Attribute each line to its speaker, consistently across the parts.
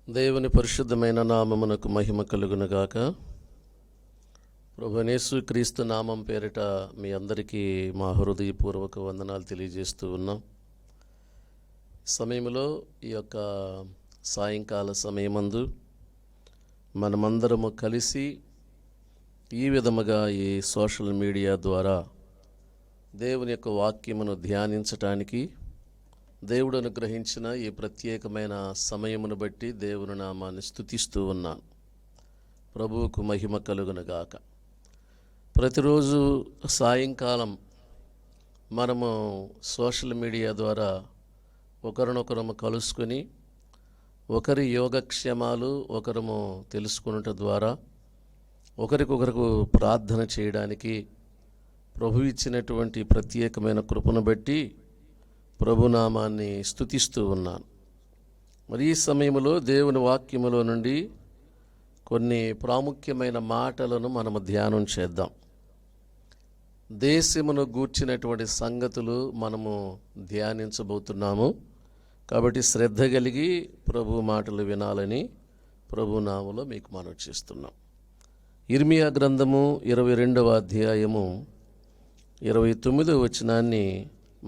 Speaker 1: దేవుని పరిశుద్ధమైన నామమునకు మహిమ కలుగునుగాక. ప్రభువైన యేసుక్రీస్తు నామం పేరిట మీ అందరికీ మా హృదయపూర్వక వందనాలు తెలియజేస్తూ ఉన్నాం. సమయంలో ఈ యొక్క సాయంకాల సమయమందు మనమందరము కలిసి ఈ విధముగా ఈ సోషల్ మీడియా ద్వారా దేవుని యొక్క వాక్యమును ధ్యానించటానికి దేవుడు అనుగ్రహించిన ఈ ప్రత్యేకమైన సమయమును బట్టి దేవుని నామాన్ని స్తుతిస్తూ ఉన్నాను. ప్రభువుకు మహిమ కలుగునుగాక. ప్రతిరోజు సాయంకాలం మనము సోషల్ మీడియా ద్వారా ఒకరినొకరము కలుసుకొని ఒకరి యోగక్షేమాలు ఒకరము తెలుసుకున్నట ద్వారా ఒకరికొకరికి ప్రార్థన చేయడానికి ప్రభు ఇచ్చినటువంటి ప్రత్యేకమైన కృపను బట్టి ప్రభునామాన్ని స్తుతిస్తూ ఉన్నాను. మరి ఈ సమయంలో దేవుని వాక్యములో నుండి కొన్ని ప్రాముఖ్యమైన మాటలను మనము ధ్యానం చేద్దాం. దేశమును గూర్చినటువంటి సంగతులు మనము ధ్యానించబోతున్నాము. కాబట్టి శ్రద్ధ కలిగి ప్రభు మాటలు వినాలని ప్రభునామములో మీకు మనవి చేస్తున్నాం. ఇర్మియా గ్రంథము 22వ అధ్యాయము 29వ వచనాన్ని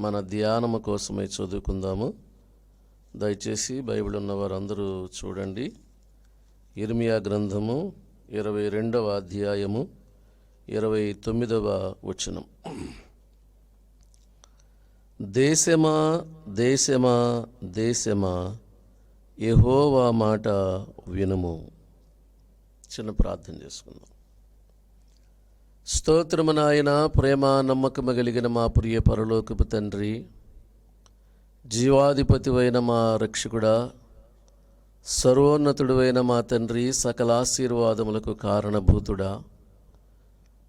Speaker 1: మన ధ్యానము కోసమై చదువుకుందాము. దయచేసి బైబిల్ ఉన్నవారు అందరూ చూడండి. ఇర్మియా గ్రంథము 22వ అధ్యాయము 29వ వచనం. దేశమా దేశమా దేశమా యెహోవా మాట వినుము. చిన్న ప్రార్థన చేసుకుందాం. స్తోత్రము నాయన, ప్రేమ నమ్మకము కలిగిన మా ప్రియ పరలోకపు తండ్రి, జీవాధిపతివైన మా రక్షకుడా, సర్వోన్నతుడైన మా తండ్రి, సకల ఆశీర్వాదములకు కారణభూతుడా,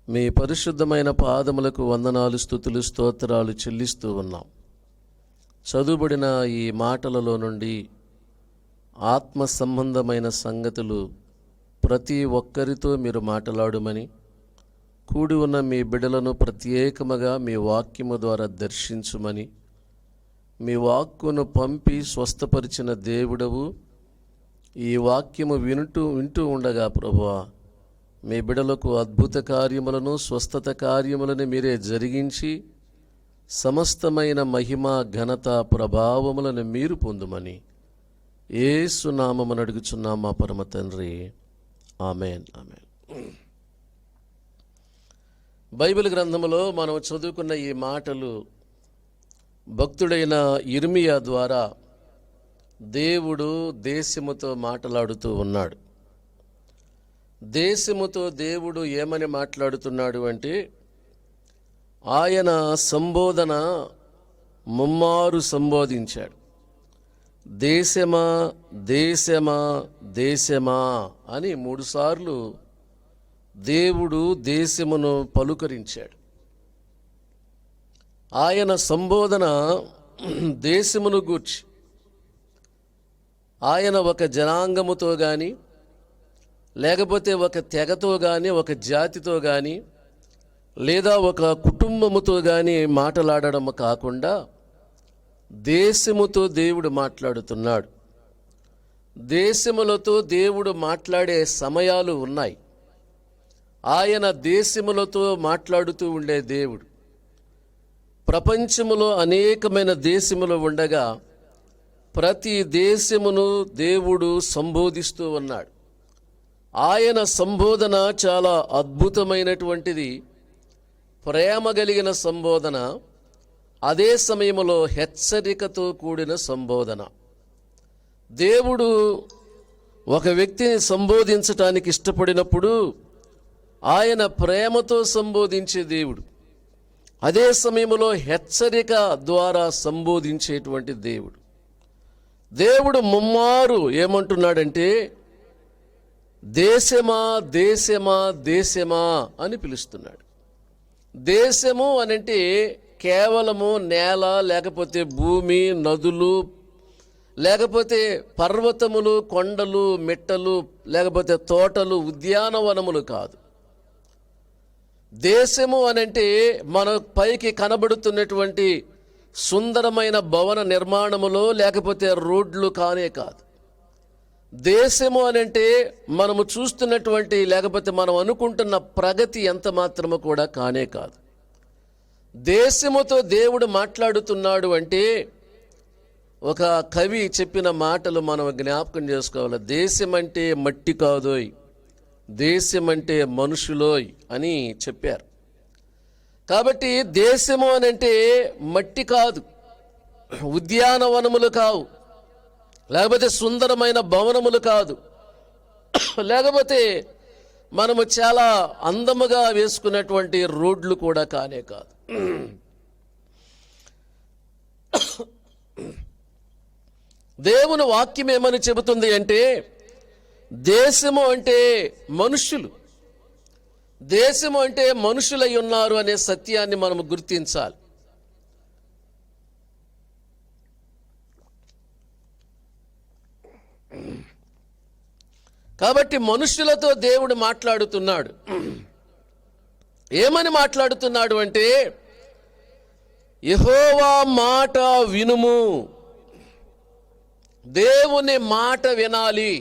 Speaker 1: మీ పరిశుద్ధమైన పాదములకు వందనాలు, స్తుతులు, స్తోత్రాలు చెల్లిస్తూ ఉన్నాం. చదువుబడిన ఈ మాటలలో నుండి ఆత్మ సంబంధమైన సంగతులు ప్రతి ఒక్కరితో మీరు మాట్లాడుమని, కూడి ఉన్న మీ బిడ్డలను ప్రత్యేకముగా మీ వాక్యము ద్వారా దర్శించుమని, మీ వాక్కును పంపి స్వస్థపరిచిన దేవుడవు, ఈ వాక్యము వింటూ ఉండగా ప్రభువా, మీ బిడ్డలకు అద్భుత కార్యములను స్వస్థత కార్యములను మీరే జరిగించి సమస్తమైన మహిమ ఘనత ప్రభావములను మీరు పొందుమని యేసు నామమున అడుగుచున్నాం మా పరమ తండ్రి. Amen, amen. బైబిల్ గ్రంథములో మనం చదువుకున్న ఈ మాటలు భక్తుడైన ఇర్మియా ద్వారా దేవుడు దేశముతో మాట్లాడుతూ ఉన్నాడు. దేశముతో దేవుడు ఏమని మాట్లాడుతున్నాడు అంటే, ఆయన సంబోధన ముమ్మారు సంబోధించాడు. దేశమా దేశమా దేశమా అని 3 సార్లు దేవుడు దేశమును పలుకరించాడు. ఆయన సంబోధన దేశమును గూర్చి, ఆయన ఒక జనాంగముతో కానీ లేకపోతే ఒక తెగతో కానీ ఒక జాతితో కానీ లేదా ఒక కుటుంబముతో కానీ మాట్లాడడం కాకుండా దేశముతో దేవుడు మాట్లాడుతున్నాడు. దేశములతో దేవుడు మాట్లాడే సమయాలు ఉన్నాయి. ఆయన దేశములతో మాట్లాడుతూ ఉండే దేవుడు. ప్రపంచములో అనేకమైన దేశములు ఉండగా ప్రతి దేశమును దేవుడు సంబోధిస్తూ ఉన్నాడు. ఆయన సంబోధన చాలా అద్భుతమైనటువంటిది, ప్రేమ కలిగిన సంబోధన, అదే సమయంలో హెచ్చరికతో కూడిన సంబోధన. దేవుడు ఒక వ్యక్తిని సంబోధించటానికి ఇష్టపడినప్పుడు ఆయన ప్రేమతో సంబోధించే దేవుడు, అదే సమయంలో హెచ్చరిక ద్వారా సంబోధించేటువంటి దేవుడు. దేవుడు ముమ్మారు ఏమంటున్నాడంటే, దేశమా దేశమా దేశమా అని పిలుస్తున్నాడు. దేశము అనంటే కేవలము నేల, లేకపోతే భూమి, నదులు, లేకపోతే పర్వతములు, కొండలు, మెట్టలు, లేకపోతే తోటలు, ఉద్యానవనములు కాదు. దేశము అనంటే మన పైకి కనబడుతున్నటువంటి సుందరమైన భవన నిర్మాణములో లేకపోతే రోడ్లు కానే కాదు. దేశము అని అంటే మనము చూస్తున్నటువంటి లేకపోతే మనం అనుకుంటున్న ప్రగతి ఎంత మాత్రము కూడా కానే కాదు. దేశముతో దేవుడు మాట్లాడుతున్నాడు అంటే ఒక కవి చెప్పిన మాటలు మనం జ్ఞాపకం చేసుకోవాలి. దేశం అంటే మట్టి కాదోయ్, దేశం అంటే మనుషులోయ్ అని చెప్పారు. కాబట్టి దేశము అని అంటే మట్టి కాదు, ఉద్యానవనములు కావు, లేకపోతే సుందరమైన భవనములు కాదు, లేకపోతే మనము చాలా అందముగా వేసుకున్నటువంటి రోడ్లు కూడా కానే కాదు. దేవుని వాక్యం ఏమని చెబుతుంది అంటే దేశము అంటే మనుషులు, దేశము అంటే మనుషులై ఉన్నారు అనే సత్యాన్ని మనము గుర్తించాలి. కాబట్టి మనుషులతో దేవుడు మాట్లాడుతున్నాడు. ఏమని మాట్లాడుతున్నాడు అంటే యెహోవా మాట వినుము, దేవుని మాట వినాలి,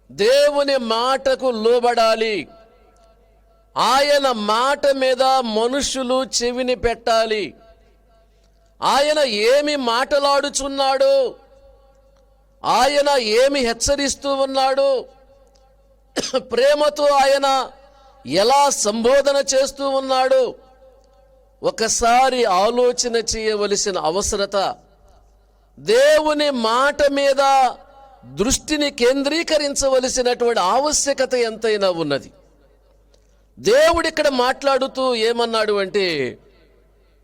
Speaker 1: దేవుని మాటకు లోబడాలి, ఆయన మాట మీద మనుషులు చెవిని పెట్టాలి. ఆయన ఏమి మాట్లాడుచున్నాడు, ఆయన ఏమి హెచ్చరిస్తూ ఉన్నాడు, ప్రేమతో ఆయన ఎలా సంబోధన చేస్తూ ఉన్నాడు, ఒకసారి ఆలోచన చేయవలసిన అవసరత, దేవుని మాట మీద దృష్టిని కేంద్రీకరించవలసినటువంటి ఆవశ్యకత ఎంతైనా ఉన్నది. దేవుడు ఇక్కడ మాట్లాడుతూ ఏమన్నాడు అంటే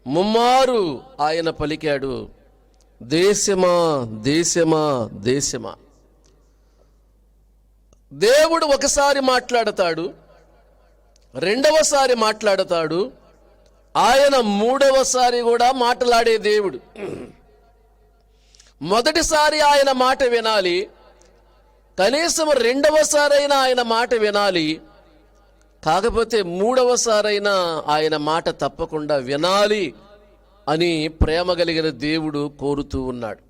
Speaker 1: ముమ్మారు ఆయన పలికాడు, దేశమా దేశమా దేశమా. దేవుడు ఒకసారి మాట్లాడతాడు, రెండవసారి మాట్లాడతాడు, ఆయన మూడవసారి కూడా మాట్లాడే దేవుడు. మొదటిసారి ఆయన మాట వినాలి, కనీసం రెండవసారైనా ఆయన మాట వినాలి, కాకపోతే మూడవసారైనా ఆయన మాట తప్పకుండా వినాలి అని ప్రేమ కలిగిన దేవుడు కోరుతూ ఉన్నాడు.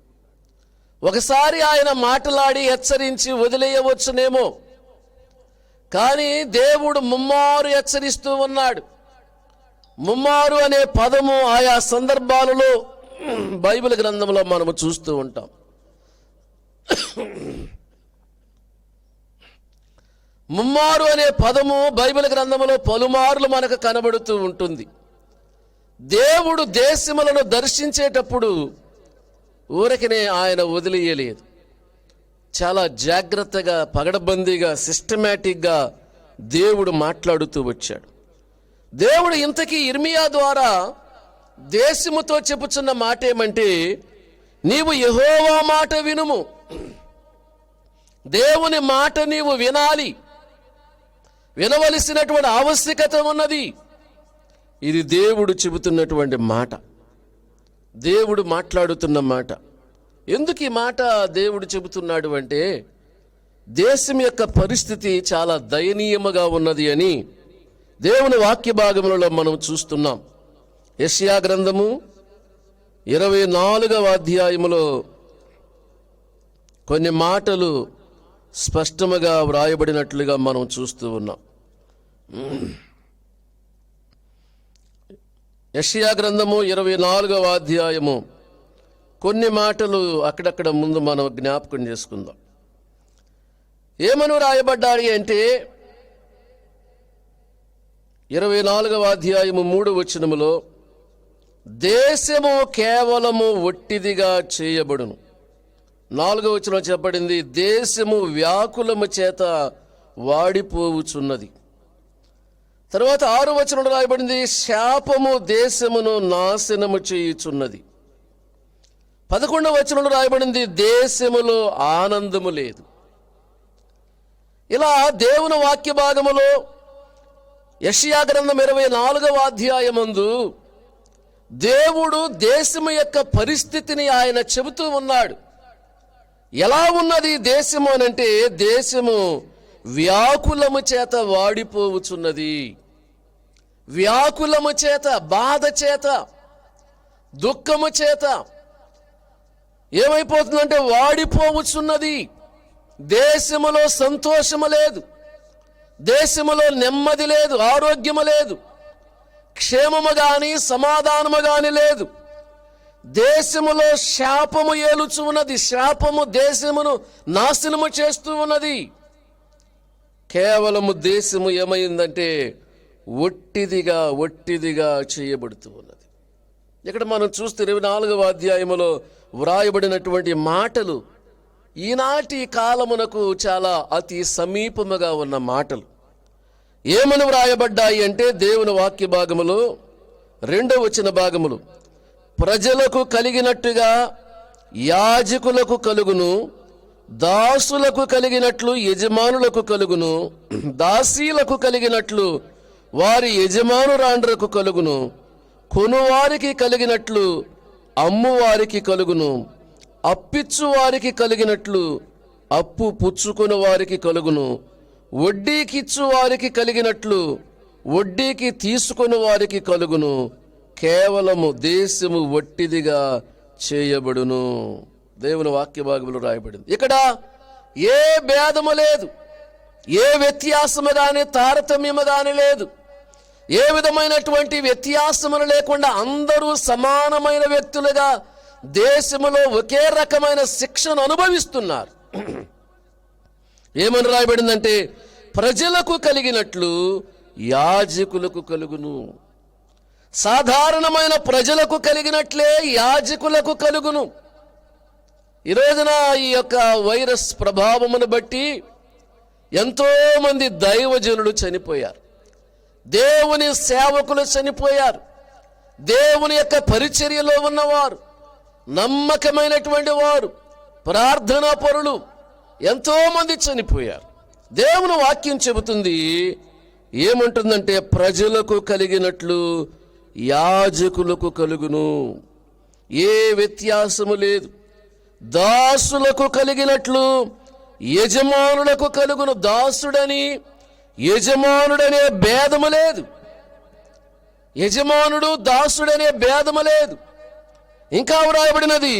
Speaker 1: ఒకసారి ఆయన మాట్లాడి హెచ్చరించి వదిలేయవచ్చునేమో, కానీ దేవుడు ముమ్మారు హెచ్చరిస్తూ ఉన్నాడు. ముమ్మారు అనే పదము ఆయా సందర్భాలలో బైబిల్ గ్రంథంలో మనము చూస్తూ ఉంటాం. ముమ్మారు అనే పదము బైబిల్ గ్రంథంలో పలుమార్లు మనకు కనబడుతూ ఉంటుంది. దేవుడు దేశములను దర్శించేటప్పుడు ఊరికనే ఆయన వదిలేయలేదు. చాలా జాగ్రత్తగా, పగడబందీగా, సిస్టమేటిక్గా దేవుడు మాట్లాడుతూ వచ్చాడు. దేవుడు ఇంతకీ ఇర్మియా ద్వారా దేశముతో చెప్పుచున్న మాట ఏమంటే నీవు యెహోవా మాట వినుము, దేవుని మాట నీవు వినాలి, వినవలసినటువంటి ఆవశ్యకత ఉన్నది. ఇది దేవుడు చెబుతున్నటువంటి మాట, దేవుడు మాట్లాడుతున్న మాట. ఎందుకు ఈ మాట దేవుడు చెబుతున్నాడు అంటే దేశం యొక్క పరిస్థితి చాలా దయనీయముగా ఉన్నది అని దేవుని వాక్య భాగములలో మనం చూస్తున్నాం. యెషయా గ్రంథము 24వ అధ్యాయములో కొన్ని మాటలు స్పష్టముగా వ్రాయబడినట్లుగా మనం చూస్తూ ఉన్నాం. యెషయా గ్రంథము 24వ అధ్యాయము కొన్ని మాటలు అక్కడక్కడ ముందు మనం జ్ఞాపకం చేసుకుందాం. ఏమని రాయబడ్డాయి అంటే 24వ అధ్యాయము 3వ వచనములో దేశము కేవలము ఒట్టిదిగా చేయబడును. 4వ వచనం చెప్పబడింది దేశము వ్యాకులము చేత వాడిపోవుచున్నది. తర్వాత 6వ వచనంలో రాయబడింది శాపము దేశమును నాశనము చేయుచున్నది. 11వ వచనంలో రాయబడింది దేశములో ఆనందము లేదు. ఇలా దేవుని వాక్య భాగములో యెషయా గ్రంథం 24వ అధ్యాయమందు దేవుడు దేశము యొక్క పరిస్థితిని ఆయన చెబుతూ ఉన్నాడు. ఎలా ఉన్నది దేశము అనంటే దేశము వ్యాకులము చేత వాడిపోవుచున్నది. వ్యాకులము చేత, బాధ చేత, దుఃఖము చేత ఏమైపోతుందంటే వాడిపోవచ్చున్నది. దేశములో సంతోషము లేదు, దేశములో నెమ్మది లేదు, ఆరోగ్యము లేదు, క్షేమము గాని సమాధానము గాని లేదు. దేశములో శాపము ఏలుచు ఉన్నది. శాపము దేశమును నాశనము చేస్తూ ఉన్నది. కేవలము దేశము ఏమైందంటే ఒట్టిదిగా చేయబడుతూ ఉన్నది. ఇక్కడ మనం చూస్తే 24వ అధ్యాయములో వ్రాయబడినటువంటి మాటలు ఈనాటి కాలమునకు చాలా అతి సమీపముగా ఉన్న మాటలు. ఏమని వ్రాయబడ్డాయి అంటే దేవుని వాక్య భాగములో 2వ వచన భాగములు, ప్రజలకు కలిగినట్టుగా యాజకులకు కలుగును, దాసులకు కలిగినట్లు యజమానులకు కలుగును, దాసీలకు కలిగినట్లు వారి యజమానురాండ్రకు కలుగును, కొనువారికి కలిగినట్లు అమ్మువారికి కలుగును, అప్పిచ్చు వారికి కలిగినట్లు అప్పు పుచ్చుకుని వారికి కలుగును, వడ్డీకిచ్చు వారికి కలిగినట్లు వడ్డీకి తీసుకుని వారికి కలుగును. కేవలము దేశము వట్టిదిగా చేయబడును. దేవుని వాక్య భాగంలో రాయబడింది. ఇక్కడ ఏ భేదము లేదు, ఏ వ్యత్యాసము గాని తారతమ్యము గాని లేదు. ఏ విధమైనటువంటి వ్యత్యాసములు లేకుండా అందరూ సమానమైన వ్యక్తులుగా దేశములో ఒకే రకమైన శిక్షను అనుభవిస్తున్నారు. ఏమని రాయబడిందంటే ప్రజలకు కలిగినట్లు యాజకులకు కలుగును. సాధారణమైన ప్రజలకు కలిగినట్లే యాజకులకు కలుగును. ఈ రోజున ఈ యొక్క వైరస్ ప్రభావమును బట్టి ఎంతో మంది దైవజనులు చనిపోయారు, దేవుని సేవకులు చనిపోయారు, దేవుని యొక్క పరిచర్యలో ఉన్నవారు, నమ్మకమైనటువంటి వారు, ప్రార్థనా పరులు ఎంతో మంది చనిపోయారు. దేవుని వాక్యం చెబుతుంది, ఏమంటుందంటే ప్రజలకు కలిగినట్లు యాజకులకు కలుగును. ఏ వ్యత్యాసము లేదు. దాసులకు కలిగినట్లు యజమానులకు కలుగును. దాసుడని యజమానుడనే భేదము లేదు. యజమానుడు దాసుడనే భేదము లేదు. ఇంకా వ్రాయబడినది,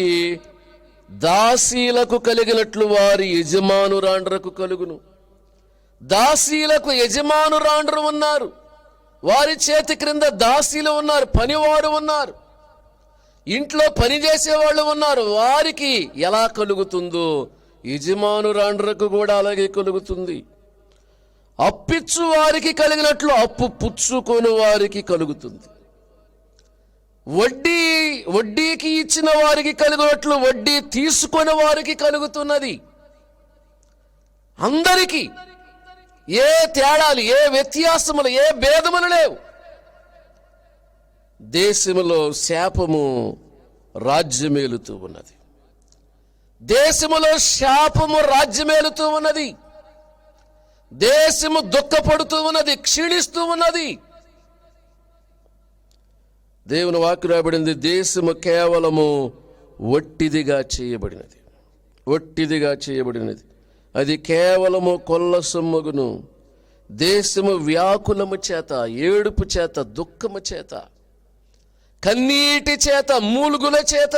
Speaker 1: దాసీలకు కలిగినట్లు వారి యజమానురాండ్రకు కలుగును. దాసీలకు యజమానురాండ్రు ఉన్నారు, వారి చేతి క్రింద దాసీలు ఉన్నారు, పనివారు ఉన్నారు, ఇంట్లో పనిచేసే వాళ్ళు ఉన్నారు. వారికి ఎలా కలుగుతుందో యజమానురాండ్రకు కూడా అలాగే కలుగుతుంది. అప్పిచ్చు వారికి కలిగినట్లు అప్పు పుచ్చుకొని వారికి కలుగుతుంది. వడ్డీకి ఇచ్చిన వారికి కలిగినట్లు వడ్డీ తీసుకొని వారికి కలుగుతున్నది. అందరికీ ఏ తేడాలు, ఏ వ్యత్యాసములు, ఏ భేదములు లేవు. దేశములో శాపము రాజ్యమేలుతూ ఉన్నది. దేశములో శాపము రాజ్యమేలుతూ ఉన్నది. దేశము దుఃఖపడుతూ ఉన్నది, క్షీణిస్తూ ఉన్నది. దేవుని వాక్యం రాయబడింది, దేశము కేవలము ఒట్టిదిగా చేయబడినది. ఒట్టిదిగా చేయబడినది. అది కేవలము కొల్ల సొమ్ముగును. దేశము వ్యాకులము చేత, ఏడుపు చేత, దుఃఖము చేత, కన్నీటి చేత, మూలుగుల చేత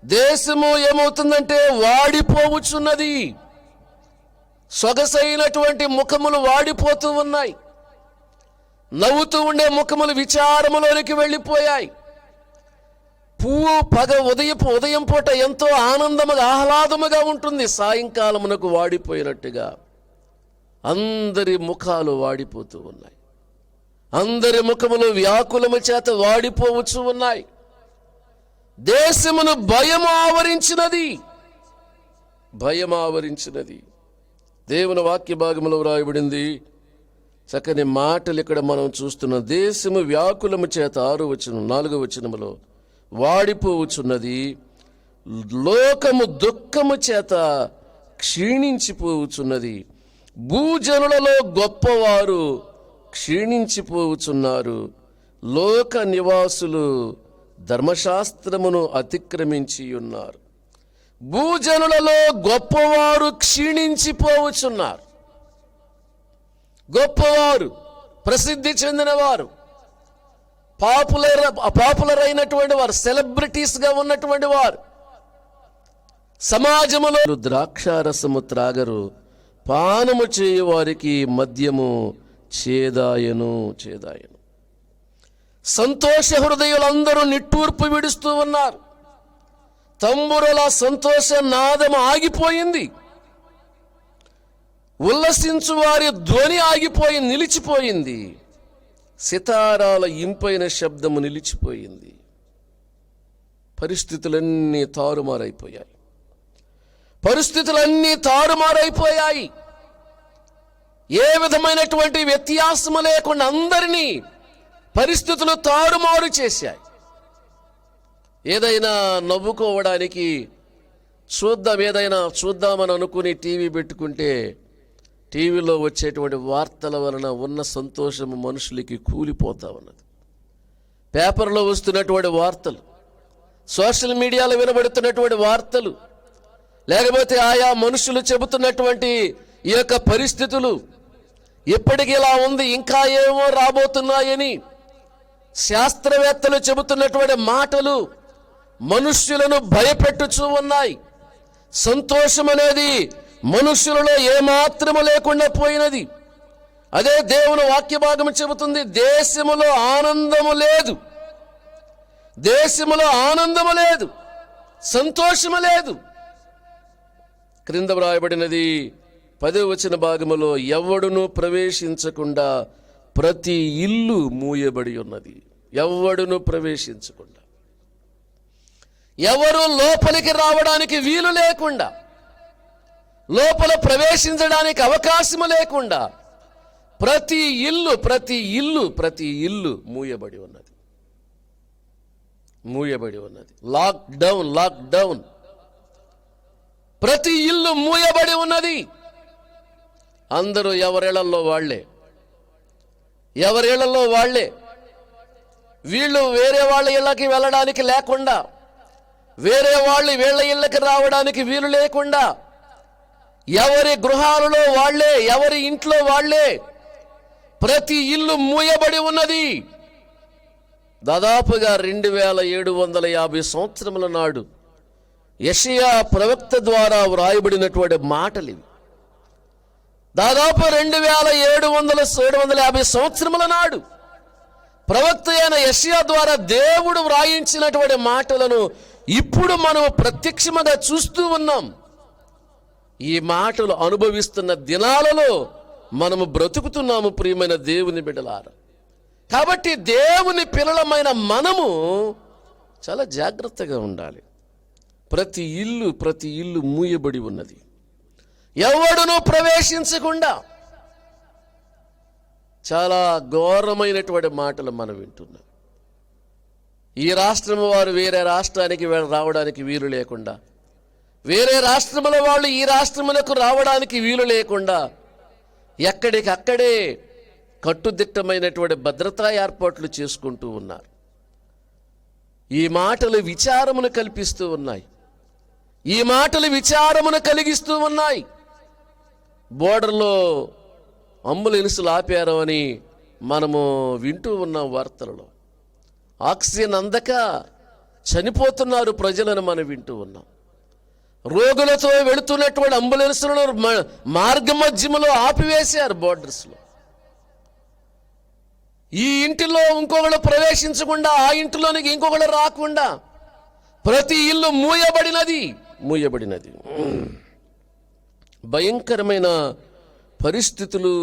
Speaker 1: దేశము ఏమవుతుందంటే వాడిపోవచ్చున్నది. సొగసైనటువంటి ముఖములు వాడిపోతూ ఉన్నాయి. నవ్వుతూ ఉండే ముఖములు విచారములోనికి వెళ్ళిపోయాయి. పువ్వు ఉదయం పూట ఎంతో ఆనందముగా ఆహ్లాదముగా ఉంటుంది, సాయంకాలమునకు వాడిపోయినట్టుగా అందరి ముఖాలు వాడిపోతూ ఉన్నాయి. అందరి ముఖములు వ్యాకులము చేత వాడిపోవచ్చు ఉన్నాయి. దేశమును భయం ఆవరించినది, భయం ఆవరించినది. దేవుని వాక్య భాగంలో వ్రాయబడింది చక్కని మాటలు ఇక్కడ మనం చూస్తున్నాం. దేశము వ్యాకులము చేత 6వ వచనం 4వ వచనములో వాడిపోవచ్చున్నది. లోకము దుఃఖము చేత క్షీణించిపోవచ్చున్నది. భూజనులలో గొప్పవారు క్షీణించిపోవచ్చున్నారు. లోక నివాసులు ధర్మశాస్త్రమును అతిక్రమించి ఉన్నారు. భూజనులలో గొప్పవారు క్షీణించిపోవచ్చున్నారు. గొప్పవారు, ప్రసిద్ధి చెందినవారు, పాపులర్ అయినటువంటి వారు, సెలబ్రిటీస్గా ఉన్నటువంటి వారు, సమాజములో ద్రాక్షారసము త్రాగరు, పానము చేయు వారికి మద్యము చేదాయను. సంతోష హృదయులందరూ నిట్టూర్పు విడుస్తూ ఉన్నారు. తంబురుల సంతోష నాదము ఆగిపోయింది. ఉల్లసించు వారి ధ్వని ఆగిపోయి నిలిచిపోయింది. సితారాల ఇంపైన శబ్దము నిలిచిపోయింది. పరిస్థితులన్నీ తారుమారైపోయాయి. ఏ విధమైనటువంటి వ్యత్యాసము లేకుండా అందరినీ పరిస్థితులు తారుమారు చేశాయి. ఏదైనా నవ్వుకోవడానికి ఏదైనా చూద్దామని అనుకుని టీవీ పెట్టుకుంటే టీవీలో వచ్చేటువంటి వార్తల వలన ఉన్న సంతోషము మనుషులకి కూలిపోతా ఉన్నది. పేపర్లో వస్తున్నటువంటి వార్తలు, సోషల్ మీడియాలో వినబడుతున్నటువంటి వార్తలు, లేకపోతే ఆయా మనుషులు చెబుతున్నటువంటి ఈ యొక్క పరిస్థితులు, ఇప్పటికి ఇలా ఉంది ఇంకా ఏమో రాబోతున్నాయని శాస్త్రవేత్తలు చెబుతున్నటువంటి మాటలు మనుష్యులను భయపెట్టుచూ ఉన్నాయి. సంతోషం అనేది మనుష్యులలో ఏమాత్రము లేకుండా పోయినది. అదే దేవుని వాక్య భాగం చెబుతుంది, దేశములో ఆనందము లేదు, సంతోషము లేదు. క్రింద వ్రాయబడినది 10వ వచన భాగములో, ఎవడును ప్రవేశించకుండా ప్రతి ఇల్లు మూయబడి ఉన్నది. ఎవడును ప్రవేశించకుండా, ఎవరు లోపలికి రావడానికి వీలు లేకుండా, లోపల ప్రవేశించడానికి అవకాశము లేకుండా ప్రతి ఇల్లు మూయబడి ఉన్నది. లాక్డౌన్. ప్రతి ఇల్లు మూయబడి ఉన్నది. అందరూ ఎవరిళ్లలో వాళ్ళే. వీళ్ళు వేరే వాళ్ళ ఇళ్ళకి వెళ్ళడానికి లేకుండా, వేరే వాళ్ళు వీళ్ళ ఇళ్ళకి రావడానికి వీలు లేకుండా, ఎవరి గృహాలలో వాళ్ళే, ఎవరి ఇంట్లో వాళ్ళే, ప్రతి ఇల్లు మూయబడి ఉన్నది. దాదాపుగా 2750 సంవత్సరముల నాడు యెషయా ప్రవక్త ద్వారా వ్రాయబడినటువంటి మాటలు ఇవి. దాదాపు 2750 సంవత్సరముల నాడు ప్రవక్త అయిన యెషయా ద్వారా దేవుడు వ్రాయించినటువంటి మాటలను ఇప్పుడు మనం ప్రత్యక్షంగా చూస్తూ ఉన్నాం. ఈ మాటలు అనుభవిస్తున్న దినాలలో మనము బ్రతుకుతున్నాము, ప్రియమైన దేవుని బిడ్డలారా. కాబట్టి దేవుని పిల్లలమైన మనము చాలా జాగ్రత్తగా ఉండాలి. ప్రతి ఇల్లు మూయబడి ఉన్నది. ఎవడును ప్రవేశించకుండా. చాలా ఘోరమైనటువంటి మాటలు మనం వింటున్నాం. ఈ రాష్ట్రం వారు వేరే రాష్ట్రానికి రావడానికి వీలు లేకుండా, వేరే రాష్ట్రముల వాళ్ళు ఈ రాష్ట్రములకు రావడానికి వీలు లేకుండా ఎక్కడికక్కడే కట్టుదిట్టమైనటువంటి భద్రతా ఏర్పాట్లు చేసుకుంటూ ఉన్నారు. ఈ మాటలు విచారమును కల్పిస్తూ ఉన్నాయి. ఈ మాటలు విచారమును కలిగిస్తూ ఉన్నాయి. బోర్డర్లో అంబులెన్సులు ఆపారు అని మనము వింటూ ఉన్నాం వార్తలలో. ఆక్సిజన్ అందక చనిపోతున్నారు ప్రజలను మనం వింటూ ఉన్నాం. రోగులతో వెళుతున్నటువంటి అంబులెన్సులను మార్గ మధ్యములో ఆపివేశారు బోర్డర్స్లో. ఈ ఇంటిలో ఇంకొకళ్ళు ప్రవేశించకుండా, ఆ ఇంటిలోనికి ఇంకొకళ్ళు రాకుండా ప్రతి ఇల్లు మూయబడినది. భయంకరమైన పరిస్థితులు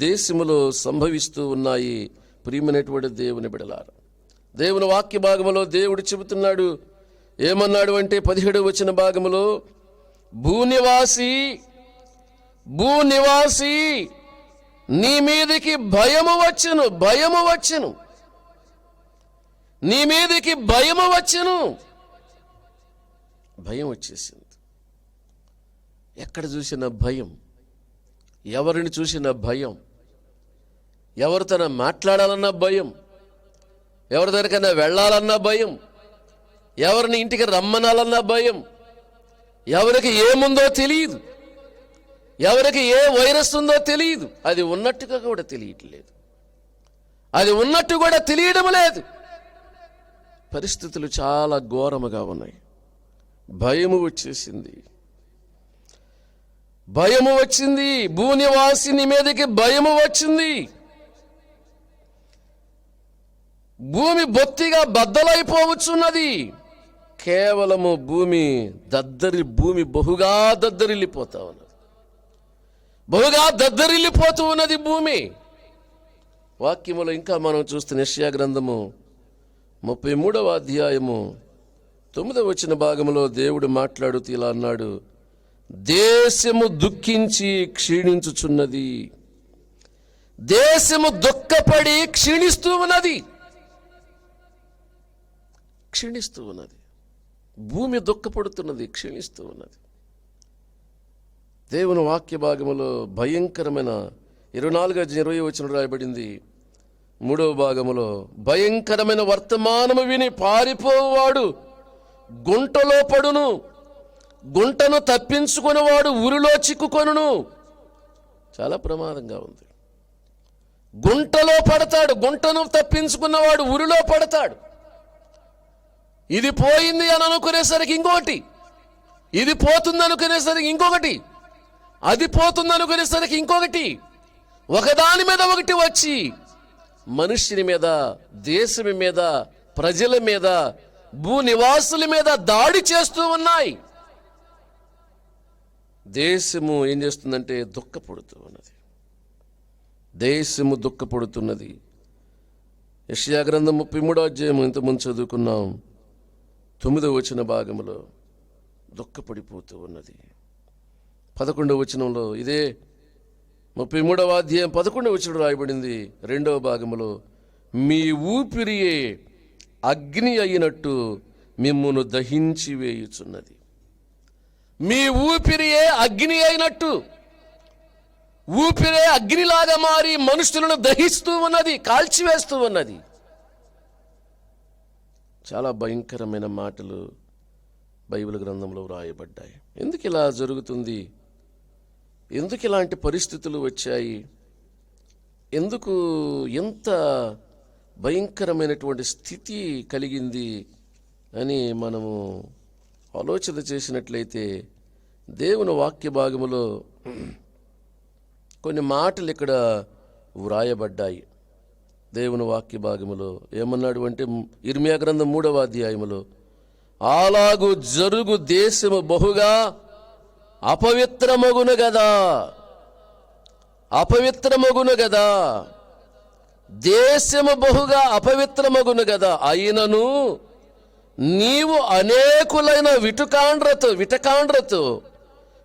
Speaker 1: దేశములో సంభవిస్తూ ఉన్నాయి. ప్రియమైనటువంటి దేవుని బిడలారా, దేవుని వాక్య భాగములో దేవుడు చెబుతున్నాడు. ఏమన్నాడు అంటే 17వ వచన భాగములో, భూనివాసి నీ మీదికి భయము వచ్చెను, నీ మీదికి భయం వచ్చేసింది. ఎక్కడ చూసిన భయం, ఎవరిని చూసిన భయం, ఎవరితో మాట్లాడాలన్న భయం, ఎవరి దగ్గరికైనా వెళ్ళాలన్న భయం, ఎవరిని ఇంటికి రమ్మనాలన్న భయం, ఎవరికి ఏముందో తెలియదు, ఎవరికి ఏ వైరస్ ఉందో తెలియదు. అది ఉన్నట్టుగా కూడా తెలియట్లేదు, అది ఉన్నట్టు కూడా తెలియడం లేదు. పరిస్థితులు చాలా ఘోరముగా ఉన్నాయి. భయము వచ్చేసింది. భయము వచ్చింది. భూనివాసిని మీదకి భయము వచ్చింది. భూమి బొత్తిగా బద్దలైపోవచ్చున్నది. కేవలము భూమి బహుగా దద్దరిల్లిపోతా ఉన్నది. బహుగా దద్దరిల్లిపోతూ ఉన్నది భూమి. వాక్యములో ఇంకా మనం చూస్తున్న యెషయా గ్రంథము 33వ అధ్యాయము 9వ వచన భాగంలో దేవుడు మాట్లాడుతూ ఇలా అన్నాడు, దేశము దుఃఖించి క్షీణించుచున్నది. దేశము దుఃఖపడి క్షీణిస్తూ ఉన్నది. క్షీణిస్తూ ఉన్నది. భూమి దుఃఖపడుతున్నది, క్షీణిస్తూ ఉన్నది. దేవుని వాక్య భాగములో భయంకరమైన 24:20 వచనం రాయబడింది. 3వ భాగములో, భయంకరమైన వర్తమానము విని పారిపోవాడు గుంటలో పడును, గుంటను తప్పించుకునేవాడు ఉరిలో చిక్కుకొనును. చాలా ప్రమాదంగా ఉంది. గుంటలో పడతాడు, గుంటను తప్పించుకున్నవాడు ఉరిలో పడతాడు. ఇది పోయింది అని అనుకునేసరికి ఇంకొకటి, ఇది పోతుంది అనుకునేసరికి ఇంకొకటి, అది పోతుంది అనుకునేసరికి ఇంకొకటి, ఒకదాని మీద ఒకటి వచ్చి మనుష్యుని మీద, దేశం మీద, ప్రజల మీద, భూనివాసుల మీద దాడి చేస్తూ ఉన్నాయి. దేశము ఏం చేస్తుందంటే దుఃఖపడుతూ ఉన్నది. దేశము దుఃఖపడుతున్నది. యెషయా గ్రంథం 33వ అధ్యాయం ఇంతకుముందు చదువుకున్నాం. 9వ వచన భాగంలో దుఃఖపడిపోతూ ఉన్నది. 11వ వచనంలో ఇదే 33వ అధ్యాయం 11వ వచనం రాయబడింది. 2వ భాగంలో, మీ ఊపిరియే అగ్ని అయినట్టు మిమ్మును దహించి వేయుచున్నది. మీ ఊపిరియే అగ్ని అయినట్టు, ఊపిరే అగ్నిలాగా మారి మనుషులను దహిస్తూ ఉన్నది, కాల్చివేస్తూ ఉన్నది. చాలా భయంకరమైన మాటలు బైబిల్ గ్రంథంలో వ్రాయబడ్డాయి. ఎందుకు ఇలా జరుగుతుంది? ఎందుకు ఇలాంటి పరిస్థితులు వచ్చాయి? ఎందుకు ఎంత భయంకరమైనటువంటి స్థితి కలిగింది అని మనము ఆలోచన చేసినట్లయితే దేవుని వాక్య భాగములో కొన్ని మాటలు ఇక్కడ వ్రాయబడ్డాయి. దేవుని వాక్య భాగములో ఏమన్నాడు అంటే, ఇర్మియా గ్రంథం 3వ అధ్యాయములో, అలాగు జరుగు దేశము బహుగా అపవిత్రమగును గదా, అపవిత్రమగును గదా, దేశము బహుగా అపవిత్రమగును గదా, అయినను నీవు అనేకులైన విటకాండ్రతో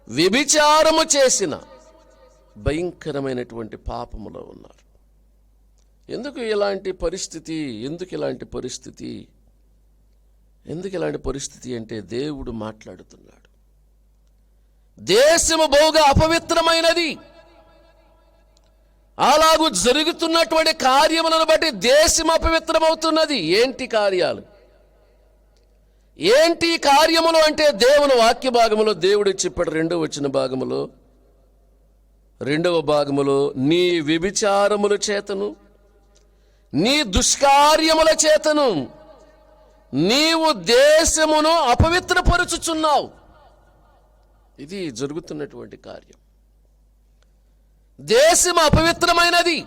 Speaker 1: వ్యభిచారము చేసిన భయంకరమైనటువంటి పాపములో ఉన్నారు. ఎందుకు ఇలాంటి పరిస్థితి? ఎందుకు ఇలాంటి పరిస్థితి? ఎందుకు ఇలాంటి పరిస్థితి అంటే దేవుడు మాట్లాడుతున్నాడు. దేశము బహుగా అపవిత్రమైనది. అలాగూ జరుగుతున్నటువంటి కార్యములను బట్టి దేశం అపవిత్రమవుతున్నది. ఏంటి కార్యాలు? ఏంటి కార్యములు అంటే దేవుని వాక్య భాగములో దేవుడు చెప్పాడు. 2వ వచన భాగములో, 2వ భాగములో, నీ వ్యభిచారముల చేతను, నీ దుష్కార్యముల చేతను నీవు దేశమును అపవిత్రపరుచుచున్నావు. ఇది జరుగుతున్నటువంటి కార్యం. దేశం అపవిత్రమైనది.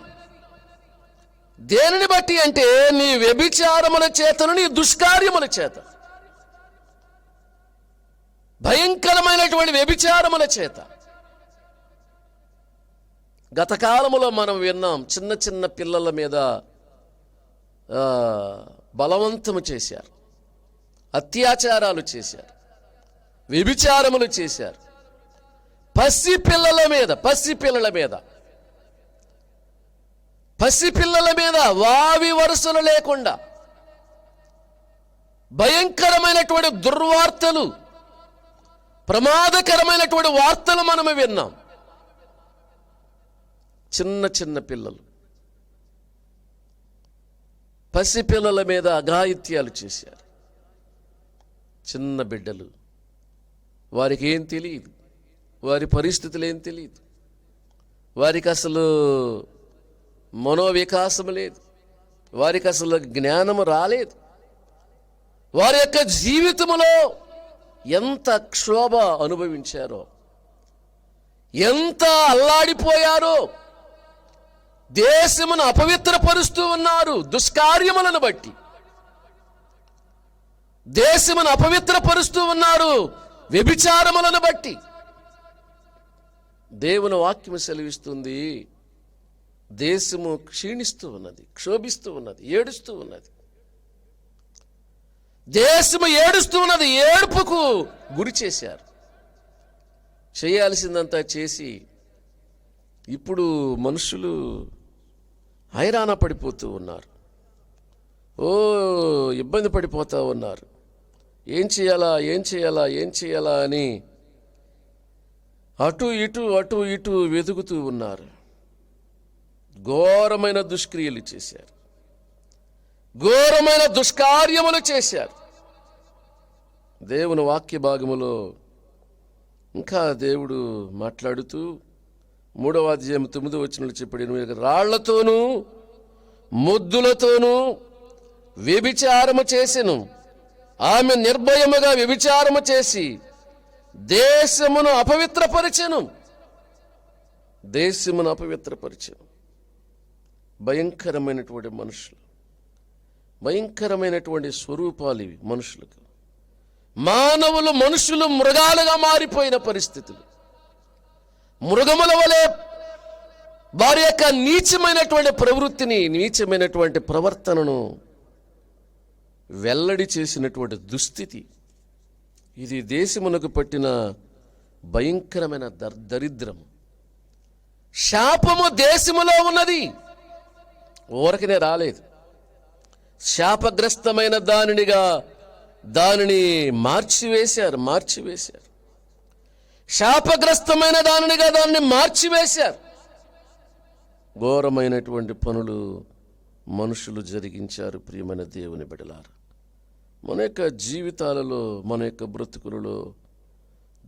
Speaker 1: దేనిని బట్టి అంటే నీ వ్యభిచారముల చేతను, నీ దుష్కార్యముల చేత, భయంకరమైనటువంటి వ్యభిచారముల చేత. గత కాలములో మనం విన్నాం, చిన్న చిన్న పిల్లల మీద బలవంతము చేశారు, అత్యాచారాలు చేశారు, వ్యభిచారములు చేశారు. పసిపిల్లల మీద వావి వరుసలు లేకుండా భయంకరమైనటువంటి దుర్వార్తలు, ప్రమాదకరమైనటువంటి వార్తలు మనము విన్నాం. చిన్న పిల్లలు, పసిపిల్లల మీద అఘాయిత్యాలు చేశారు. చిన్న బిడ్డలు, వారికి ఏం తెలియదు, వారి పరిస్థితులు ఏం తెలియదు, వారికి అసలు మనోవికాసం లేదు, వారికి అసలు జ్ఞానము రాలేదు. వారి యొక్క జీవితంలో ఎంత క్షోభ అనుభవించారో, ఎంత అల్లాడిపోయారో, దేశమును అపవిత్రపరుస్తూ ఉన్నారు దుష్కార్యములను బట్టి. దేశమును అపవిత్రపరుస్తూ ఉన్నారు వ్యభిచారములను బట్టి. దేవుని వాక్యము సెలవిస్తుంది, దేశము క్షీణిస్తూ ఉన్నది, క్షోభిస్తూ ఉన్నది, ఏడుస్తూ ఉన్నది. దేశము ఏడుస్తూ ఉన్నది, ఏడుపుకు గురి చేశారు. చేయాల్సిందంతా చేసి ఇప్పుడు మనుషులు హైరాణ పడిపోతూ ఉన్నారు, ఇబ్బంది పడిపోతూ ఉన్నారు. ఏం చేయాలా అని అటు ఇటు వెతుకుతూ ఉన్నారు. ఘోరమైన దుష్క్రియలు చేశారు, ఘోరమైన దుష్కార్యములు చేశారు. దేవుని వాక్య భాగములో ఇంకా దేవుడు మాట్లాడుతూ 3వ అధ్యాయం 9వ వచనంలో చెప్పాడు, రాళ్లతోనూ మొద్దులతోనూ వ్యభిచారము చేసెను. ఆమె నిర్భయముగా వ్యభిచారము చేసి దేశమును అపవిత్రపరిచెను. దేశమును అపవిత్రపరిచెను. భయంకరమైనటువంటి మనుషులు, భయంకరమైనటువంటి స్వరూపాలు ఇవి మనుషులకు. మనుషులు మృగాలుగా మారిపోయిన పరిస్థితులు. మృగముల వలె వారి యొక్క నీచమైనటువంటి ప్రవృత్తిని, నీచమైనటువంటి ప్రవర్తనను వెల్లడి చేసినటువంటి దుస్థితి ఇది. దేశమునకు పట్టిన భయంకరమైన దరిద్రం, శాపము దేశములో ఉన్నది, ఊరకనే రాలేదు. శాపగ్రస్తమైన దానిని మార్చివేశారు. శాపగ్రస్తమైన దానిని మార్చివేశారు. ఘోరమైనటువంటి పనులు మనుషులు జరిగించారు. ప్రియమైన దేవుని బిడ్డలారా, మన యొక్క జీవితాలలో, మన యొక్క బ్రతుకులలో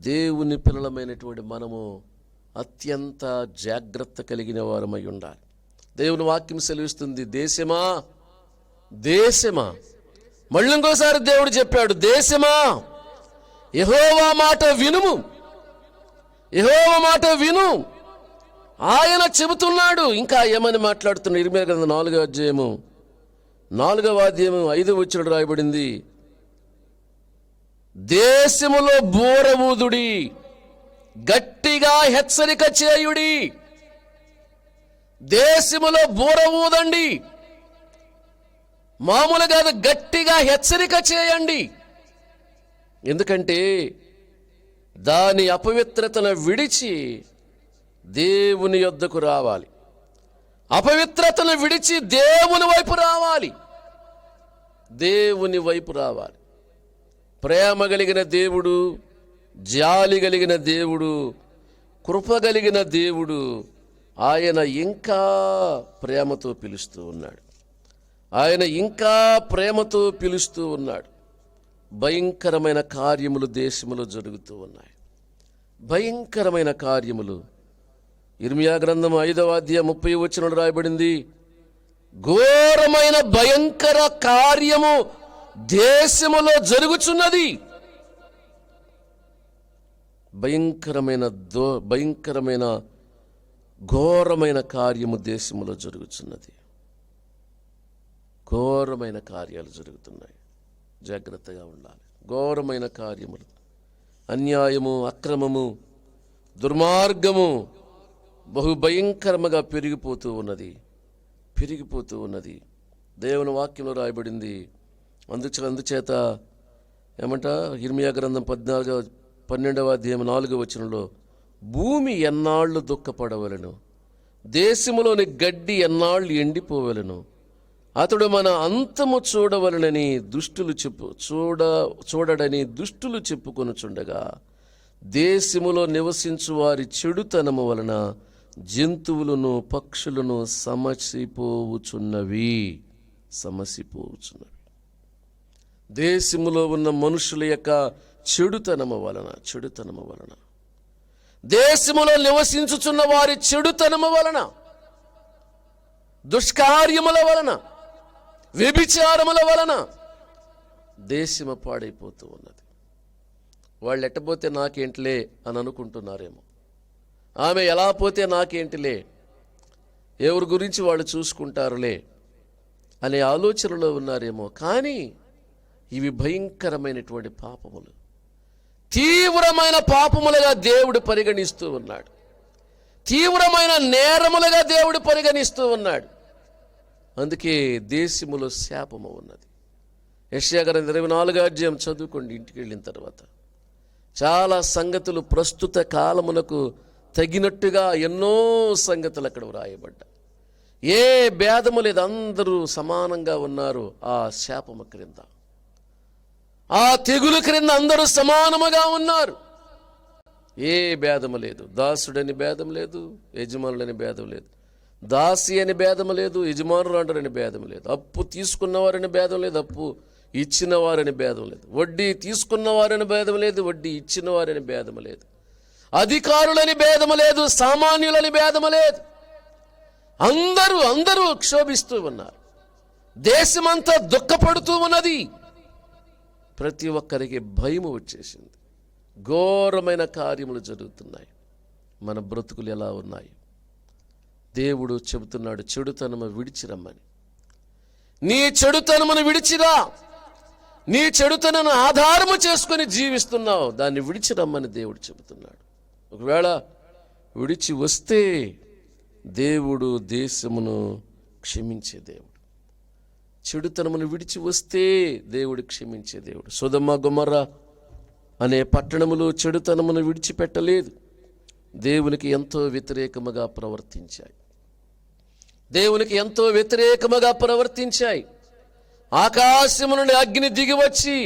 Speaker 1: దేవుని పిల్లలమైనటువంటి మనము అత్యంత జాగ్రత్త కలిగిన వారమై ఉండాలి. దేవుని వాక్యం సెలవిస్తుంది, దేశమా మళ్ళీ ఇంకోసారి దేవుడు చెప్పాడు, దేశమా యెహోవా మాట వినుము, యెహోవా మాట విను. ఆయన చెబుతున్నాడు. ఇంకా ఏమని మాట్లాడుతున్నాడు? ఇర్మీయా గ్రంథం 4వ అధ్యాయము 5వ వచనం రాయబడింది, దేశములో బూర ఊదుడి, గట్టిగా హెచ్చరిక చేయుడి. దేశములో బూర ఊదండి, మామూలుగా గట్టిగా హెచ్చరిక చేయండి. ఎందుకంటే దాని అపవిత్రతను విడిచి దేవుని యొద్దకు రావాలి. అపవిత్రతను విడిచి దేవుని వైపు రావాలి. దేవుని వైపు రావాలి. ప్రేమ కలిగిన దేవుడు, జాలి కలిగిన దేవుడు, కృప కలిగిన దేవుడు ఆయన ఇంకా ప్రేమతో పిలుస్తూ ఉన్నాడు. ఆయన ఇంకా ప్రేమతో పిలుస్తూ ఉన్నాడు. భయంకరమైన కార్యములు దేశములో జరుగుతూ ఉన్నాయి. భయంకరమైన కార్యములు. ఇర్మీయా గ్రంథం 5వ అధ్యాయం 30వ వచనం రాయబడింది, ఘోరమైన భయంకర కార్యము దేశములో జరుగుచున్నది. భయంకరమైన ఘోరమైన కార్యము దేశములో జరుగుతున్నది. ఘోరమైన కార్యాలు జరుగుతున్నాయి. జాగ్రత్తగా ఉండాలి. ఘోరమైన కార్యములు, అన్యాయము, అక్రమము, దుర్మార్గము బహుభయంకరముగా పెరిగిపోతూ ఉన్నది. దేవుని వాక్యంలో రాయబడింది. అందుచేత ఏమంట, ఇర్మీయా గ్రంథం 12వ అధ్యాయం 4వ వచనంలో, భూమి ఎన్నాళ్ళు దుఃఖపడవలను, దేశములోని గడ్డి ఎన్నాళ్ళు ఎండిపోవలను, అతడు మన అంతము చూడవలనని చూడడని దుష్టులు చెప్పుకొనుచుండగా, దేశములో నివసించు వారి చెడుతనము వలన జంతువులను పక్షులను సమసిపోవుచున్నవి. దేశములో ఉన్న మనుషుల యొక్క చెడుతనము వలన, దేశములో నివసించుచున్న వారి చెడుతనము వలన, దుష్కార్యముల వలన, వ్యభిచారముల వలన దేశము పాడైపోతూ ఉన్నది. వాళ్ళు ఎట్టపోతే నాకేంటిలే అని అనుకుంటున్నారేమో. ఆమె ఎలా పోతే నాకేంటిలే, ఎవరి గురించి వాళ్ళు చూసుకుంటారులే అనే ఆలోచనలో ఉన్నారేమో. కానీ ఇవి భయంకరమైనటువంటి పాపములు, తీవ్రమైన పాపములుగా దేవుడు పరిగణిస్తూ ఉన్నాడు. తీవ్రమైన నేరములుగా దేవుడు పరిగణిస్తూ ఉన్నాడు. అందుకే దేశములో శాపము ఉన్నది. యెషయా గ్రంథం 24వ అధ్యాయం చదువుకోండి ఇంటికి వెళ్ళిన తర్వాత. చాలా సంగతులు ప్రస్తుత కాలమునకు తగినట్టుగా ఎన్నో సంగతులు అక్కడ వ్రాయబడ్డాయి. ఏ భేదము లేదు, అందరూ సమానంగా ఉన్నారు ఆ శాపము క్రింద, ఆ తెగులు క్రింద అందరూ సమానముగా ఉన్నారు. ఏ భేదము లేదు. దాసుడని భేదం లేదు, యజమానులని భేదం లేదు. దాసి అని భేదం లేదు, యజమానులు అంటారని భేదం లేదు. అప్పు తీసుకున్నవారని భేదం లేదు, అప్పు ఇచ్చిన వారని భేదం లేదు. వడ్డీ తీసుకున్నవారని భేదం లేదు, వడ్డీ ఇచ్చిన వారని భేదం లేదు. అధికారులని భేదము లేదు, సామాన్యులని భేదము లేదు. అందరూ క్షోభిస్తూ ఉన్నారు. దేశమంతా దుఃఖపడుతూ ఉన్నది. ప్రతి ఒక్కరికి భయము వచ్చేసింది. ఘోరమైన కార్యములు జరుగుతున్నాయి. మన బ్రతుకులు ఎలా ఉన్నాయి? దేవుడు చెబుతున్నాడు, చెడుతనము విడిచిరమ్మని. నీ చెడుతనమును విడిచిరా. నీ చెడుతనను ఆధారము చేసుకొని జీవిస్తున్నావు, దాన్ని విడిచిరమ్మని దేవుడు చెబుతున్నాడు. ఒకవేళ విడిచి వస్తే దేవుడు దేశమును క్షమించే దేవుడు. చెడుతనమును విడిచి వస్తే దేవుడు క్షమించే దేవుడు. సొదొమ గొమొర్రా అనే పట్టణములు చెడుతనమును విడిచిపెట్టలేదు. దేవునికి ఎంతో వ్యతిరేకముగా ప్రవర్తించాయి. దేవునికి ఎంతో వ్యతిరేకముగా ప్రవర్తించాయి. ఆకాశము నుండి అగ్ని దిగివచ్చి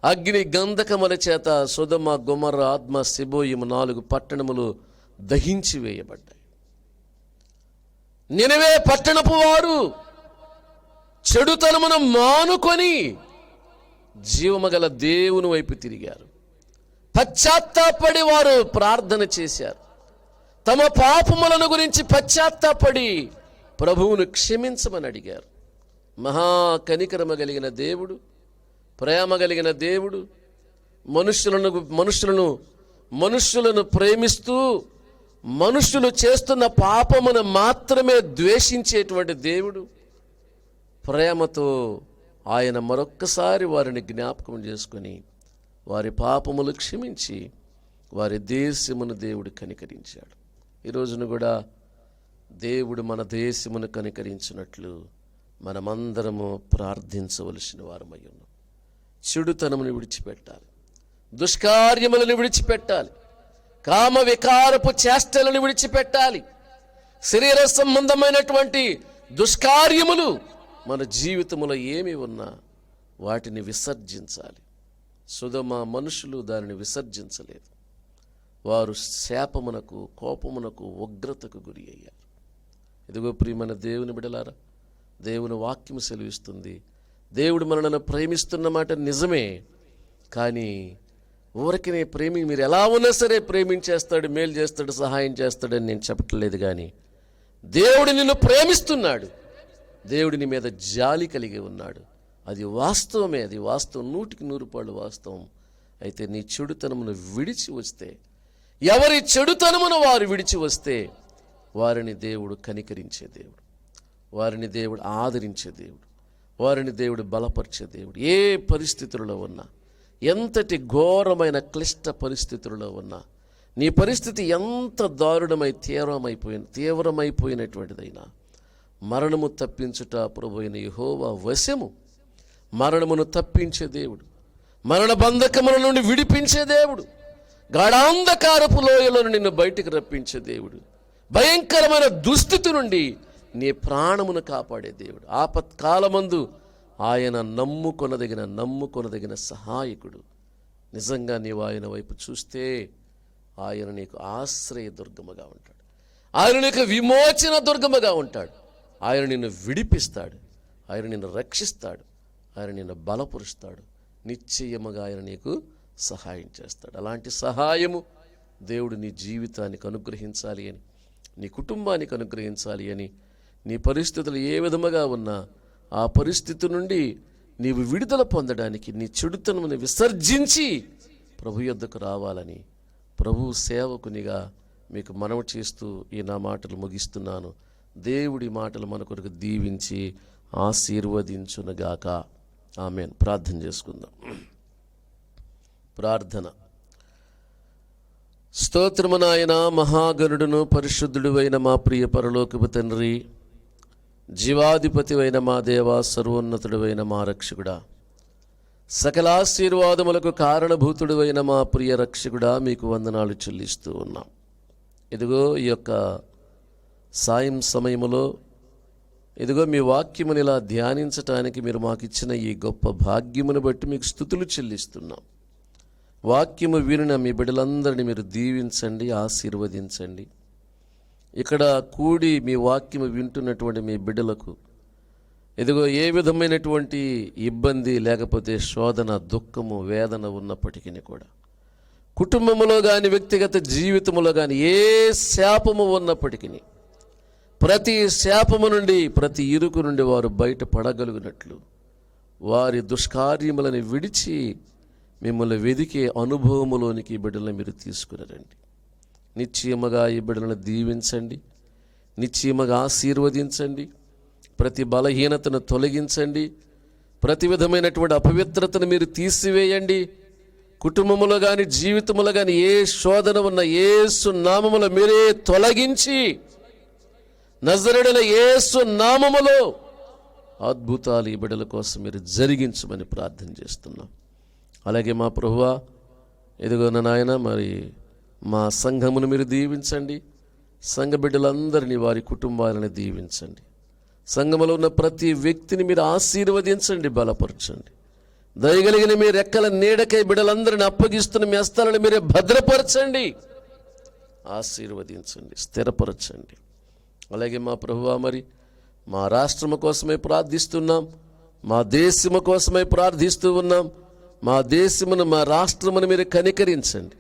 Speaker 1: అగ్ని గంధకముల చేత సొదొమ గొమొర్రా ఆద్మ సెబోయిము 4 పట్టణములు దహించి వేయబడ్డాయి. నినవే పట్టణపు వారు చెడుతనమును మానుకొని జీవమగల దేవుని వైపు తిరిగారు. పశ్చాత్తాపడి వారు ప్రార్థన చేశారు. తమ పాపములను గురించి పశ్చాత్తాపడి ప్రభువును క్షమించమని అడిగారు. మహా కనికరమ కలిగిన దేవుడు, ప్రేమ కలిగిన దేవుడు, మనుష్యులను ప్రేమిస్తూ మనుష్యులు చేస్తున్న పాపమును మాత్రమే ద్వేషించేటువంటి దేవుడు. ప్రేమతో ఆయన మరొక్కసారి వారిని జ్ఞాపకం చేసుకొని వారి పాపములు క్షమించి వారి దేశమును దేవుడు కనికరించాడు. ఈ రోజున కూడా దేవుడు మన దేశమును కనికరించినట్లు మనమందరము ప్రార్థించవలసిన వారమై ఉన్నాం. చెడుతనమును విడిచిపెట్టాలి, దుష్కార్యములను విడిచిపెట్టాలి, కామ వికారపు చేష్టలను విడిచిపెట్టాలి. శరీర సంబంధమైనటువంటి దుష్కార్యములు మన జీవితంలో ఏమి ఉన్నా వాటిని విసర్జించాలి. సొదొమ మనుషులు దానిని విసర్జించలేదు. వారు శాపమునకు, కోపమునకు, ఉగ్రతకు గురి అయ్యారు. ఇదిగో ప్రియమైన దేవుని బిడ్డలారా, దేవుని వాక్యము సెలవిస్తుంది, దేవుడు మనల్ని ప్రేమిస్తున్న మాట నిజమే. కానీ ఊరికనే మీరు ఎలా ఉన్నా సరే ప్రేమించేస్తాడు, మేలు చేస్తాడు, సహాయం చేస్తాడని నేను చెప్పట్లేదు. కానీ దేవుడు నిన్ను ప్రేమిస్తున్నాడు. దేవుడి నీ మీద జాలి కలిగి ఉన్నాడు. అది వాస్తవమే, అది వాస్తవం, 100% వాస్తవం. అయితే నీ చెడుతనమును విడిచి వస్తే, ఎవరి చెడుతనమును వారు విడిచి వస్తే వారిని దేవుడు కనికరించే దేవుడు, వారిని దేవుడు ఆదరించే దేవుడు, వారిని దేవుడు బలపరిచే దేవుడు. ఏ పరిస్థితుల్లో ఉన్నా, ఎంతటి ఘోరమైన క్లిష్ట పరిస్థితుల్లో ఉన్నా, నీ పరిస్థితి ఎంత దారుణమై తీవ్రమైపోయినటువంటిదైనా, మరణము తప్పించుట ప్రభువైన యెహోవా వశము. మరణమును తప్పించే దేవుడు, మరణ బంధకముల నుండి విడిపించే దేవుడు, గాఢాంధకారపు లోయలో నిన్ను బయటికి రప్పించే దేవుడు, భయంకరమైన దుస్థితి నుండి నీ ప్రాణమును కాపాడే దేవుడు. ఆపత్కాలమందు ఆయన నమ్ముకొనదగిన సహాయకుడు. నిజంగా నీవు ఆయన వైపు చూస్తే ఆయన నీకు ఆశ్రయ దుర్గముగా ఉంటాడు. ఆయన నీకు విమోచన దుర్గముగా ఉంటాడు. ఆయన నిన్ను విడిపిస్తాడు, ఆయన నిన్ను రక్షిస్తాడు, ఆయన నిన్ను బలపరుస్తాడు. నిశ్చయముగా ఆయన నీకు సహాయం చేస్తాడు. అలాంటి సహాయము దేవుడు నీ జీవితానికి అనుగ్రహించాలి అని, నీ కుటుంబానికి అనుగ్రహించాలి అని, నీ పరిస్థితులు ఏ విధముగా ఉన్నా ఆ పరిస్థితి నుండి నీవు విడుదల పొందడానికి, నీ చెడుతనమును విసర్జించి ప్రభు యొద్దకు రావాలని ప్రభు సేవకునిగా మీకు మనవి చేస్తూ ఈ నా మాటలు ముగిస్తున్నాను. దేవుడి మాటలు మన కొరకు దీవించి ఆశీర్వదించునుగాక. ఆమేన్. ప్రార్థన చేసుకుందాం. ప్రార్థన. స్తోత్రము నాయన, మహాగణుడును పరిశుద్ధుడు అయిన మా ప్రియ పరలోకపు తండ్రి, జీవాధిపతి అయిన మా దేవ, సర్వోన్నతుడు అయిన మా రక్షకుడా, సకలాశీర్వాదములకు కారణభూతుడు అయిన మా ప్రియ రక్షకుడా, మీకు వందనాలు చెల్లిస్తూ ఉన్నాం. ఇదిగో ఈ యొక్క సాయం సమయములో ఇదిగో మీ వాక్యముని ఇలా ధ్యానించటానికి మీరు మాకు ఇచ్చిన ఈ గొప్ప భాగ్యమును బట్టి మీకు స్తుతులు చెల్లిస్తున్నాం. వాక్యము వినిన మీ బిడ్డలందరినీ మీరు దీవించండి, ఆశీర్వదించండి. ఇక్కడ కూడి మీ వాక్యము వింటున్నటువంటి మీ బిడ్డలకు ఇదిగో ఏ విధమైనటువంటి ఇబ్బంది లేకపోతే శోధన, దుఃఖము, వేదన ఉన్నప్పటికీ కూడా, కుటుంబంలో కానీ వ్యక్తిగత జీవితంలో కానీ ఏ శాపము ఉన్నప్పటికీ ప్రతి శాపము నుండి, ప్రతి ఇరుకు నుండి వారు బయటపడగలిగినట్లు వారి దుష్కార్యములను విడిచి మిమ్మల్ని వెదికే అనుభవములోనికి ఈ బిడ్డలను మీరు తీసుకురండి. నిశ్చయముగా ఈ బిడ్డలను దీవించండి, నిశ్చయముగా ఆశీర్వదించండి. ప్రతి బలహీనతను తొలగించండి, ప్రతి విధమైనటువంటి అపవిత్రతను మీరు తీసివేయండి. కుటుంబములో కానీ జీవితములో కానీ ఏ శోధన ఉన్న యేసు నామములో మీరే తొలగించి నజరేయుడైన యేసు నామములో అద్భుతాలు ఈ బిడ్డల కోసం మీరు జరిగించమని ప్రార్థన చేస్తున్నాం. అలాగే మా ప్రభువా, ఇదిగో నాయన, మరి మా సంఘమును మీరు దీవించండి. సంఘ బిడ్డలందరినీ, వారి కుటుంబాలను దీవించండి. సంఘములో ఉన్న ప్రతి వ్యక్తిని మీరు ఆశీర్వదించండి, బలపరచండి. దయగలిగిన మీ రెక్కల నీడకై బిడ్డలందరిని అప్పగిస్తున్న మీ హస్తాలను మీరే భద్రపరచండి, ఆశీర్వదించండి, స్థిరపరచండి. అలాగే మా ప్రభువా, మరి మా రాష్ట్రము కోసమే ప్రార్థిస్తున్నాం, మా దేశము కోసమే ప్రార్థిస్తూ ఉన్నాం. మా దేశమును, మా రాష్ట్రమును మీరు కనికరించండి.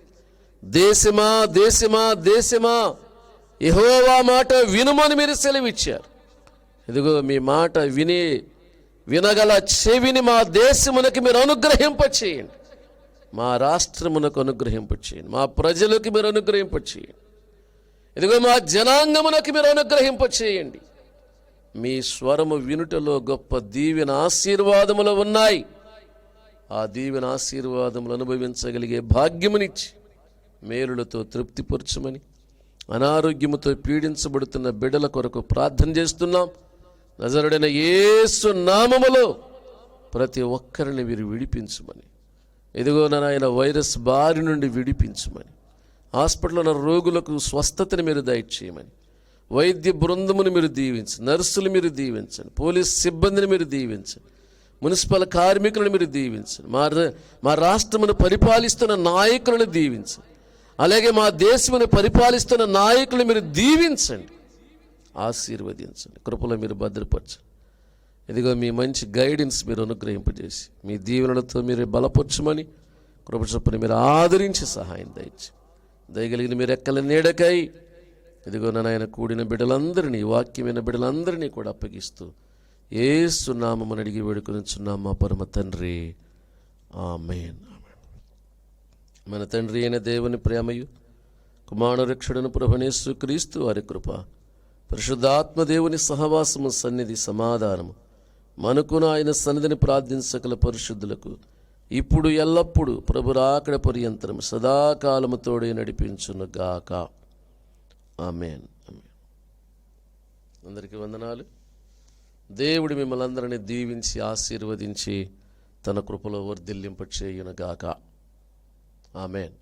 Speaker 1: దేశమా దేశమా దేశమా, యెహోవా మాట వినుమని మీరు సెలవిచ్చారు. ఇదిగో మీ మాట వినగల చెవిని మా దేశమునకు మీరు అనుగ్రహింపచేయండి, మా రాష్ట్రమునకు అనుగ్రహింపచేయండి, మా ప్రజలకు మీరు అనుగ్రహింపచేయండి. ఇదిగో మా జనాంగమునకు మీరు అనుగ్రహింపచేయండి. మీ స్వరము వినుటలో గొప్ప దీవెన ఆశీర్వాదములు ఉన్నాయి. ఆ దీవెన ఆశీర్వాదములు అనుభవించగలిగే భాగ్యమునిచ్చి మేలులతో తృప్తిపరచమని అనారోగ్యముతో పీడించబడుతున్న బిడ్డల కొరకు ప్రార్థన చేస్తున్నాం. నజరేయుడైన యేసు నామములో ప్రతి ఒక్కరిని మీరు విడిపించమని, ఇదిగో నాయన వైరస్ బారి నుండి విడిపించమని, హాస్పిటల్లో ఉన్న రోగులకు స్వస్థతని మీరు దయచేయమని, వైద్య బృందమును మీరు దీవించండి, నర్సులు మీరు దీవించండి, పోలీస్ సిబ్బందిని మీరు దీవించండి, మున్సిపల్ కార్మికులను మీరు దీవించండి, మా రాష్ట్రమును పరిపాలిస్తున్న నాయకులను దీవించండి. అలాగే మా దేశమును పరిపాలిస్తున్న నాయకులను మీరు దీవించండి, ఆశీర్వదించండి, కృపలో మీరు భద్రపరచండి. ఇదిగో మీ మంచి గైడెన్స్ మీరు అనుగ్రహింపజేసి మీ దీవెనలతో మీరు బలపరచమని, కృప చొప్పున మీరు ఆదరించి సహాయం దయచి దయగలిగిన మీరు ఎక్కల నీడకై ఇదిగో నాయన కూడిన బిడ్డలందరినీ, వాక్యమైన బిడ్డలందరినీ కూడా అప్పగిస్తూ యేసు నామమున అడిగి వేడుకొనుచున్నాం మా పరమ తండ్రి, ఆమేన్. మన తండ్రి అయిన దేవుని ప్రేమయు, కుమార రక్షుడను ప్రభువైన యేసు క్రీస్తు వారి కృప, పరిశుద్ధాత్మ దేవుని సహవాసము, సన్నిధి, సమాధానము మనకును ఆయన సన్నిధిని ప్రార్థించగల పరిశుద్ధులకు ఇప్పుడు ఎల్లప్పుడూ ప్రభు రాకడ పర్యంతరం సదాకాలము తోడే నడిపించునుగాక. ఆమేన్. అందరికీ వందనాలు. దేవుడు మిమ్మల్ని అందరినీ దీవించి ఆశీర్వదించి తన కృపలో వర్ధిల్లింపచేయునుగాక. ఆమేన్.